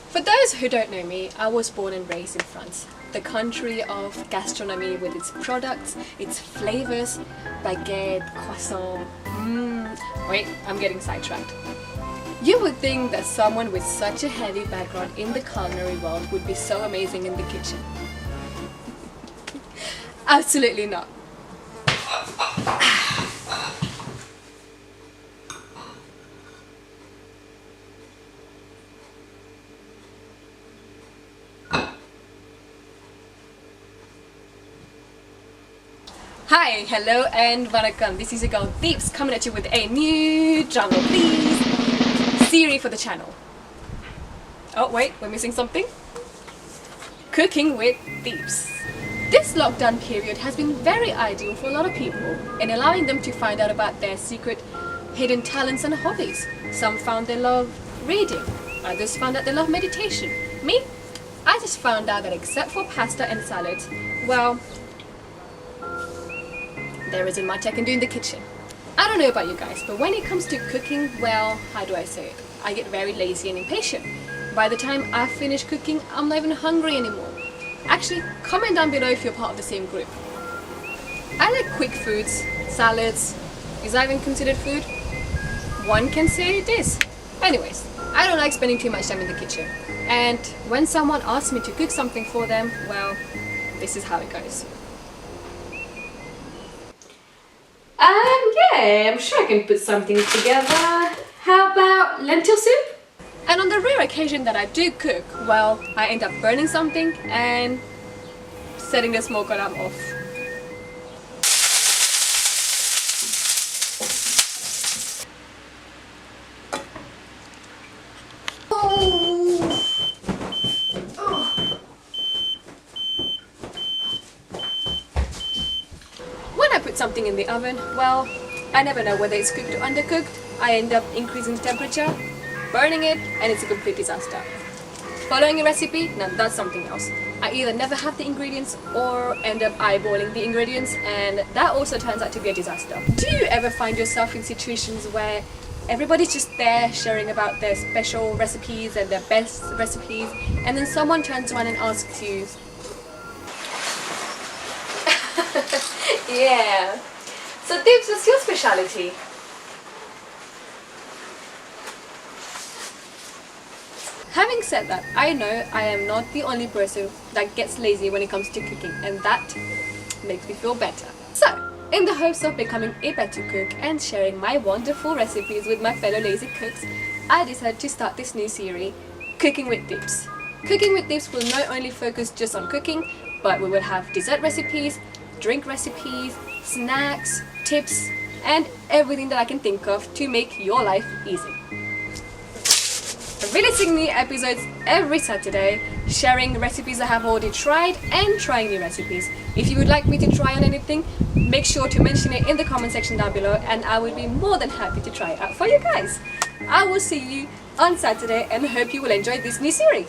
For those who don't know me, I was born and raised in France, the country of gastronomy with its products, its flavors, baguette, croissant. Wait, I'm getting sidetracked. You would think that someone with such a heavy background in the culinary world would be so amazing in the kitchen. Absolutely not. Hi, hello and vanakkam. This is your girl Deepz coming at you with a new jungle please series for the channel. Oh wait, we're missing something. Cooking with Deepz. This lockdown period has been very ideal for a lot of people in allowing them to find out about their secret hidden talents and hobbies. Some found they love reading, others found out they love meditation. Me? I just found out that except for pasta and salads, well, there isn't much I can do in the kitchen. I don't know about you guys, but when it comes to cooking, well, how do I say it? I get very lazy and impatient. By the time I finish cooking, I'm not even hungry anymore. Actually, comment down below if you're part of the same group. I like quick foods, salads. Is that even considered food? One can say it is. Anyways, I don't like spending too much time in the kitchen. And when someone asks me to cook something for them, well, this is how it goes. Yeah, I'm sure I can put something together. How about lentil soup? And on the rare occasion that I do cook, well, I end up burning something and setting the smoke alarm off. When I put something in the oven, well, I never know whether it's cooked or undercooked. I end up increasing the temperature, burning it, and it's a complete disaster. Following a recipe, now that's something else. I either never have the ingredients or end up eyeballing the ingredients, and that also turns out to be a disaster. Do you ever find yourself in situations where everybody's just there sharing about their special recipes and their best recipes, and then someone turns around and asks you, yeah, so Deepz, what's your speciality? Having said that, I know I am not the only person that gets lazy when it comes to cooking, and that makes me feel better. So, in the hopes of becoming a better cook and sharing my wonderful recipes with my fellow lazy cooks, I decided to start this new series, Cooking with Deepz. Cooking with Deepz will not only focus just on cooking, but we will have dessert recipes, drink recipes, snacks, tips, and everything that I can think of to make your life easy. Releasing new episodes every Saturday, sharing recipes I have already tried and trying new recipes. If you would like me to try on anything, make sure to mention it in the comment section down below and I will be more than happy to try it out for you guys. I will see you on Saturday and hope you will enjoy this new series.